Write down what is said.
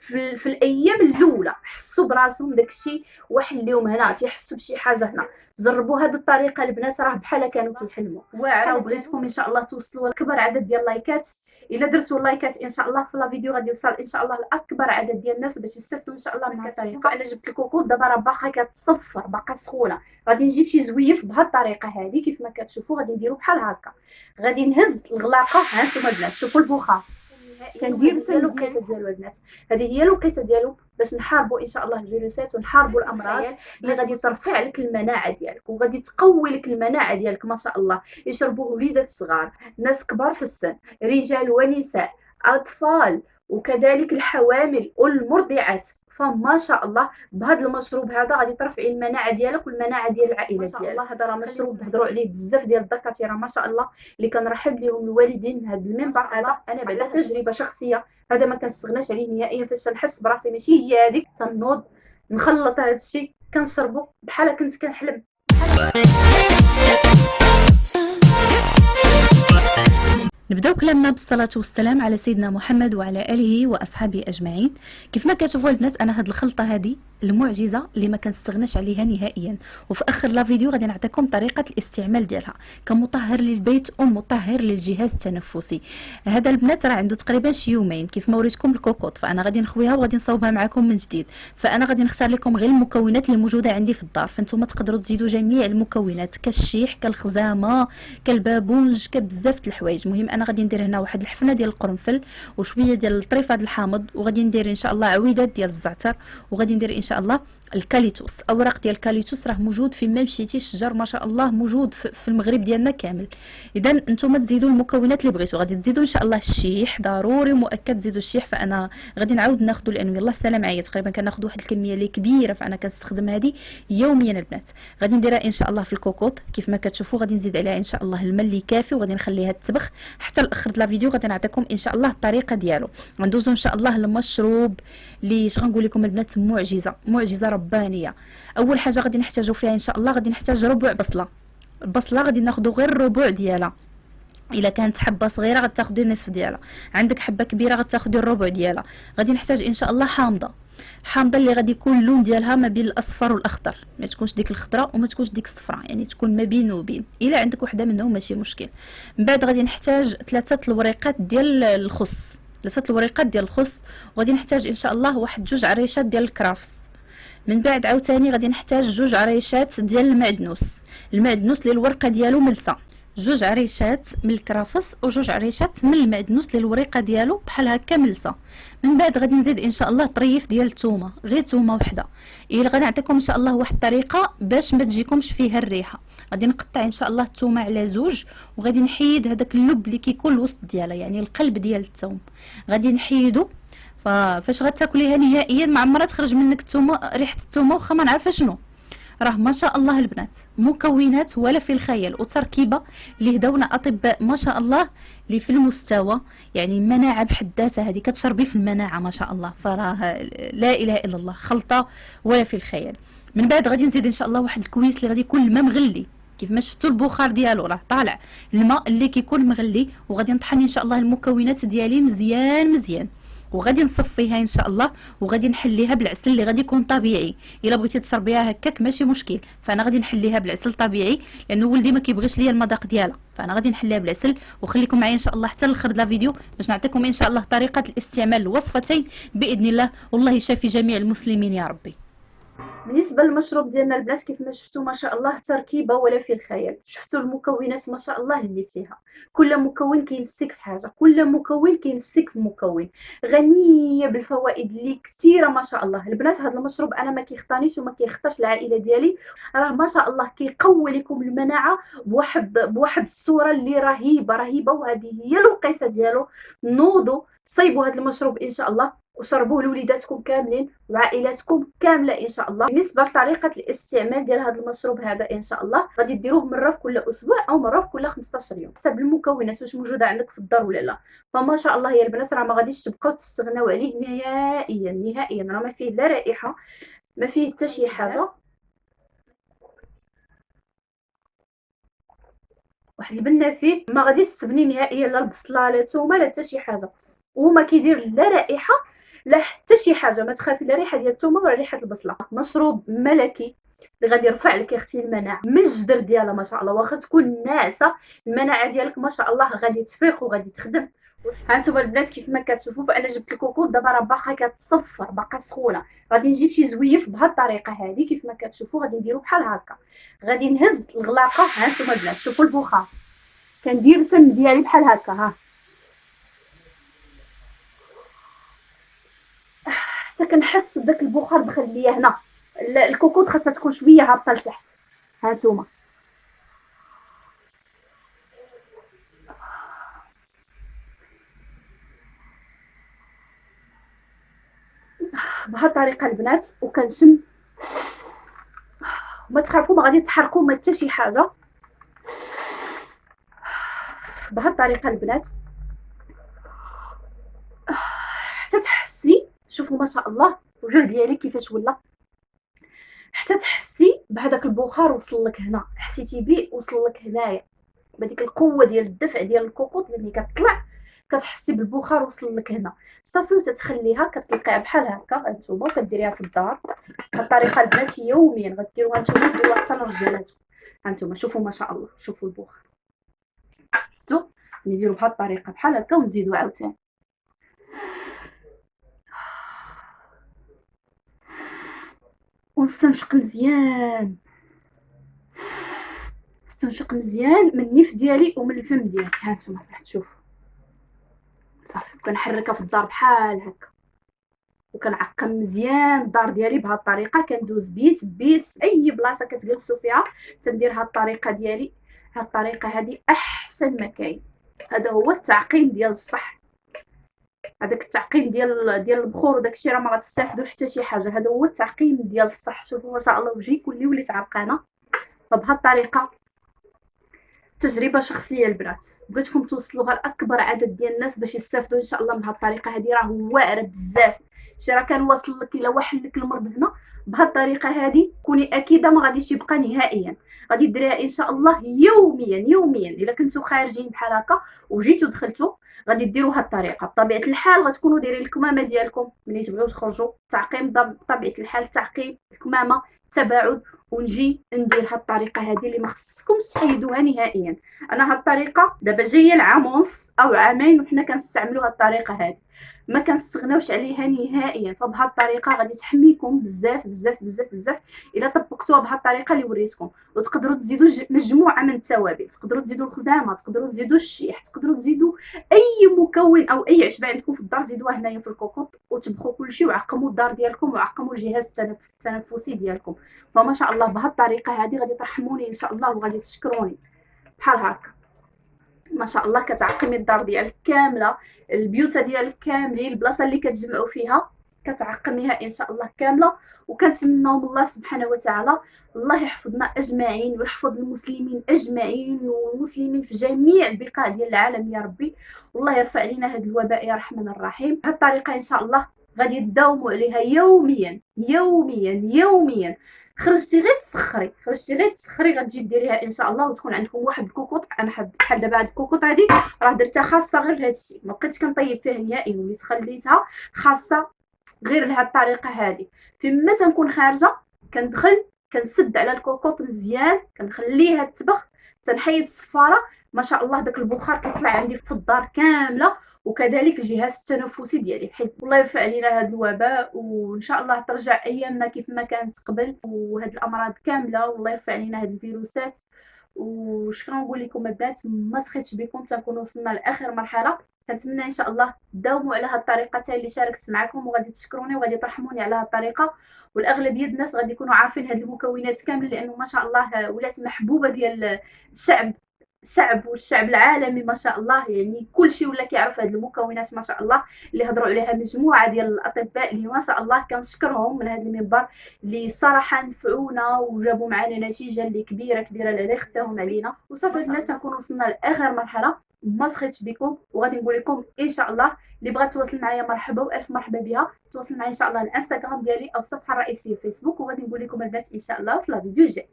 في الايام الاولى حسوا براسهم داكشي واحد اليوم هنا تيحسوا بشي حاجه هنا. جربوا هذه الطريقه البنات، راه بحال كانوا كيحلموا واعره. وبغيتكم ان شاء الله توصلوا لاكبر عدد ديال اللايكات. الا درتوا لايكات ان شاء الله في لا فيديو غادي يوصل ان شاء الله لاكبر عدد ديال الناس باش يستافدوا ان شاء الله من الطريقه. انا جبت الكوكوط دابا راه باقا كتصفر، باقا سخونه. غادي نجيب شي زويف بهذه الطريقه هذه كيف ما كتشوفوا. غادي نديروا بحال هكا، غادي نهز الغلاقه. ها انتم البنات شوفوا البخار كندير حتى الوقيته ديالو البنات. هذه هي الوقيته ديالو باش نحاربوا ان شاء الله الفيروسات ونحاربوا الامراض اللي غادي ترفع لك المناعه ديالك وغادي تقوي لك المناعه ديالك. ما شاء الله يشربوه وليدات صغار، ناس كبار في السن، رجال ونساء، اطفال، وكذلك الحوامل والمرضعات. فما شاء الله بهذا المشروب هذا غادي ترفعي المناعه ديالك والمناعه ديال العائله ديالك. ما شاء الله هذا راه مشروب هضروا عليه بزاف ديال الدكاتره ما شاء الله، اللي كنرحب لهم الوالدين من هذا المنبر هذا. انا بعد تجربه شخصيه، هذا ما كنستغناش عليه نهائيا. فاش نحس براسي ماشي هي هذيك تنوض نخلط هذا الشيء كنشربو بحال كنت كنحلم. نبداو كلامنا بالصلاة والسلام على سيدنا محمد وعلى آله وأصحابه أجمعين. كيف ما كتشوفوا البنات أنا هاد الخلطة هذه المعجزة اللي ما كنستغناش عليها نهائيا، وفي آخر لا فيديو غادي نعطيكم طريقة الاستعمال ديالها كمطهر للبيت ومطهر للجهاز التنفسي. هذا البنات راه عنده تقريبا شي يومين كيف ما وريتكم الكوكوط، فأنا غادي نخويها وغادي نصاوبها معكم من جديد. فأنا غادي نختار لكم غير المكونات اللي موجودة عندي في الدار، فانتم تقدروا تزيدوا جميع المكونات كالشيح كالخزامة كالبابونج كبزاف د الحوايج. المهم انا غادي ندير هنا واحد الحفنه ديال القرنفل وشويه ديال الطريفه د الحامض، وغادي ندير ان شاء الله عويدات ديال الزعتر، وغادي ندير ان شاء الله الكاليتوس. اوراق ديال الكاليتوس راه موجود فين ما مشيتي، الشجر ما شاء الله موجود في المغرب ديالنا كامل. اذا انتم تزيدوا المكونات اللي بغيتوا. غادي تزيدوا ان شاء الله الشيح، ضروري مؤكد تزيدوا الشيح. فانا غادي نعاود ناخذ لانه يلاه السلام معايا تقريبا كناخذ واحد الكميه اللي كبيره، فانا كنستخدم هذه يوميا البنات. غادي نديرها ان شاء الله في الكوكوط كيف ما كتشوفوا. غادي نزيد عليها ان شاء الله الماء اللي كافي وغادي نخليها تسبخ حتى الاخر د لا فيديو. غادي نعطيكم ان شاء الله الطريقه ديالو. غندوزو ان شاء الله المشروب اللي اش غنقول لكم البنات معجزه معجزه ربانيه. اول حاجه غادي نحتاجو فيها ان شاء الله غادي نحتاج ربع بصله. البصله غادي ناخذ غير الربع ديالها، الا كانت حبه صغيره غتاخدي النصف ديالها، عندك حبه كبيره غتاخدي الربع ديالها. غادي نحتاج ان شاء الله حامضه اللي غادي يكون اللون ديالها ما بين الاصفر والاخضر، ما تكونش ديك الخضراء وما تكونش ديك الصفراء، يعني تكون ما بين وبين. الا عندك وحده منهم ماشي مشكل. من بعد غادي نحتاج 3 الوريقات ديال الخس، 3 الوريقات ديال الخس. وغادي نحتاج ان شاء الله واحد 2 عريشات ديال الكرافس. من بعد عاوتاني غادي نحتاج 2 عريشات ديال المعدنوس اللي الورقه ديالو ملسه، 2 عريشات من الكرافس و2 عريشات من المعدنوس اللي الورقه ديالو بحال هكا ملسه. من بعد غادي نزيد ان شاء الله طريف ديال الثومه، غير ثومه وحده. الا غادي نعطيكم ان شاء الله واحد الطريقه باش ما تجيكمش فيها الريحه. غادي نقطع ان شاء الله الثومه على 2 وغادي نحيد هذاك اللب اللي كيكون الوسط ديالها، يعني القلب ديال الثوم غادي نحيدو. فاش غتاكليها نهائيا ما عمرها تخرج منك الثومه، ريحه الثومه واخا ما نعرفها شنو. راه ما شاء الله البنات مكونات ولا في الخيال، وتركيبه اللي هداونا اطباء ما شاء الله اللي في المستوى، يعني مناعه بحد ذاتها هذه كتشربي في المناعه ما شاء الله. فراه لا اله الا الله، خلطه ولا في الخيال. من بعد غادي نزيد ان شاء الله واحد الكويس اللي غادي يكون الماء مغلي، كيف ما شفتوا البخار ديالو راه طالع الماء اللي كيكون مغلي. وغادي نطحن ان شاء الله المكونات ديالي مزيان وغادي نصفيها ان شاء الله وغادي نحليها بالعسل اللي غادي يكون طبيعي. الا بغيتي تشربيها هكاك ماشي مشكل، فانا غادي نحليها بالعسل طبيعي لانه ولدي ما كيبغيش ليا المذاق ديالها، فانا غادي نحليها بالعسل. وخليكم معايا ان شاء الله حتى الاخر د لا فيديو باش نعطيكم ان شاء الله طريقه الاستعمال الوصفتين باذن الله. والله يشافي جميع المسلمين يا ربي. بالنسبه للمشروب ديالنا البنات كيف ما شفتوا ما شاء الله تركيبه ولا في الخيال. شفتوا المكونات ما شاء الله اللي فيها، كل مكون كينسك في حاجه، كل مكون كينسك في مكون. غنيه بالفوائد اللي كثيره ما شاء الله البنات. هذا المشروب انا ما كيخطانيش وما كيخطاش العائله ديالي. راه ما شاء الله كيقوي لكم المناعه بواحد الصوره اللي رهيبه. وهذه هي الوقيته ديالو. نوضوا صيبوا هذا المشروب ان شاء الله وشربوه لوليداتكم كاملين وعائلاتكم كامله ان شاء الله. بالنسبه لطريقه الاستعمال ديال هذا المشروب هذا ان شاء الله غادي ديروه مره في كل اسبوع او مره في كل 15 يوم حسب المكونات واش موجوده عندك في الدار ولا لا. فما شاء الله يا البنات راه ما غاديش تبقاو تستغناو عليه نهائيا. راه ما فيه لا رائحه، ما فيه حتى شي حاجه. واحد البنه فيه ما غاديش تسبني نهائيا، لا البصله لا الثومه لا حتى شي حاجه، وما كيدير لا رائحه لا حتى شي حاجه، ما تخافي لا ريحه ديال الثومه ولا ريحه البصله. مشروب ملكي اللي غادي يرفع لك اختي المناعه من الجدر ديالها ما شاء الله. واخا تكون ناعسه المناعه ديالك ما شاء الله غادي تفيق وغادي تخدم. ها انتم البنات كيف ما كتشوفوا، فانا جبت الكوكوط دابا راه باقا كتصفر باقا سخونه. غادي نجيب شي زويف بهاد الطريقه هذه كيف ما كتشوفوا. غادي نديرو بحال هكا، غادي نهز الغلاقه. ها انتم البنات شوفوا البخار، كندير الفم ديالي بحال هكا. ها حتى كنحس بداك البخار دخل ليا هنا. الكوكوط خاصها تكون شويه هابطه لتحت. ها انتم بهاد الطريقه البنات، وكنشم. ما تخافوا ما غادي تحرقوا ما حتى شي حاجه. بهاد الطريقه البنات حتى تحسي، شوفوا ما شاء الله الوجه ديالي كيفاش ولا، حتى تحسي بهذاك البخار وصل لك هنا، حسيتي بيه وصل لك هنايا بهذيك القوه ديال الدفع ديال الكوكوط ملي كتطلع كتحسي بالبخار وصل لك هنا. صافي وتتخليها كتلقيها بحال هكا. انتما كديريها في الدار بهاد الطريقه البنات يوميا غديروها نتوما ديروها حتى لرجالاتكم. هانتوما شوفوا ما شاء الله، شوفوا البخار، شفتوا نديروا بهاد الطريقه بحال هكا ونزيدوا عاوتاني. ونستنشق مزيان، نستنشق مزيان من النيف ديالي ومن الفم ديالي. هانتوما راح تشوفوا صافي. كنحركها في الدار بحال هكا وكنعقم مزيان الدار ديالي بهاد الطريقه. كندوز بيت بيت اي بلاصه كتجلسوا فيها تندير هاد الطريقه ديالي. هاد الطريقه هذه احسن ما كاين. هذا هو التعقيم ديال الصح. هذاك التعقيم ديال البخور وداك الشيء راه ما غتستافدوا حتى شي حاجه. هذا هو التعقيم ديال الصح. شوفوا ما شاء الله وجهي كلي وليت عرقانه. فبهاد الطريقه تجربه شخصيه البنات، بغيتكم توصلوها لاكبر عدد ديال الناس باش يستافدوا ان شاء الله من هاد الطريقه هذه. راه واعره بزاف. شي راه كان واصل لك الا واحد لك المرض هنا بهاد الطريقه هذه كوني اكيده ما غاديش يبقى نهائيا. غادي ديريها ان شاء الله يوميا يوميا. الا كنتو خارجين بحال هكا وجيتو دخلتو غادي ديروا هاد الطريقه. بطبيعه الحال غتكونوا دايرين الكمامه ديالكم ملي تبغيو تخرجوا. التعقيم بطبيعه الحال التعقيم الكمامه التباعد. ونجي ندير هاد الطريقه هذه اللي ما خصكمش تحيدوها نهائيا. انا هاد الطريقه دابا جايه لعام ونص او عامين وحنا كنستعملوا هاد الطريقه هذه، ما كنستغناوش عليها نهائيا. فبهاد الطريقه غادي تحميكم بزاف بزاف بزاف بزاف الا طبقتوها بهاد الطريقه اللي وريتكم. وتقدروا تزيدوا مجموعه من التوابل، تقدروا تزيدوا الخزامه، تقدروا تزيدوا الشيح، تقدروا تزيدوا اي مكون او اي عشبه عندكم في الدار زيدوها هنايا في الكوكوط وطبخوا كلشي وعقموا الدار ديالكم وعقموا الجهاز التنفسي ديالكم. فما شاء الله بهاد الطريقه هذه غادي ترحموني ان شاء الله وغادي تشكروني بحال هكا. ما شاء الله كتعقمي الدار ديالك كامله، البيوت ديالك كاملين، البلاصه اللي كتجمعوا فيها كتعقميها ان شاء الله كامله. وكنتمناو من الله سبحانه وتعالى الله يحفظنا اجمعين ويحفظ المسلمين اجمعين والمسلمين في جميع البقاع ديال العالم يا ربي. والله يرفع علينا هذا الوباء يا رحمن الرحيم. بهذه الطريقه ان شاء الله غادي تداوموا عليها يوميا يوميا يوميا. خرجتي غير تسخري غتجي ديريها ان شاء الله وتكون عندكم واحد الكوكوط. انا بحال دابا هاد الكوكوط هادي راه درتها خاصه غير لهذا الشيء، ما بقيتش كنطيب فيها نهائيا، وليت خليتها خاصه غير لهاد الطريقه هذه. فيما تنكون خارجه كندخل كنسد على الكوكوط مزيان كنخليها تطبخ تنحيد الصفاره. ما شاء الله داك البخار كيطلع عندي في الدار كامله وكذلك الجهاز التنفسي ديالي. بحيث الله يرفع علينا هذا الوباء وان شاء الله ترجع ايامنا كيف ما كانت قبل وهاد الامراض كامله والله يرفع علينا هاد الفيروسات. وش كنقول لكم البنات ما سخيتش بكم تنكونوا وصلنا لاخر مرحله. كنتمنى ان شاء الله تداوموا على هاد الطريقه اللي شاركت معكم وغادي تشكروني وغادي ترحموني على هاد الطريقه. والاغلبيه الناس غادي يكونوا عارفين هاد المكونات كامل لانه ما شاء الله ولات محبوبه ديال الشعب والشعب العالمي. ما شاء الله يعني كل شيء ولا كيعرف هاد المكونات ما شاء الله اللي هضروا عليها مجموعه ديال الاطباء اللي ما شاء الله كنشكرهم من هذا المنبر اللي صراحه نفعونا وجابوا معنا نتيجه اللي كبيره اللي خداهم علينا. وصافي البنات تنكون وصلنا لاخر مرحله. ما سخيتش بكم وغادي نقول لكم ان شاء الله اللي بغات تواصل معايا مرحبا والف مرحبا بها. تواصل معايا ان شاء الله الانستغرام ديالي او الصفحه الرئيسيه فيسبوك. وغادي نقول لكم البنات ان شاء الله في الفيديو الجاي.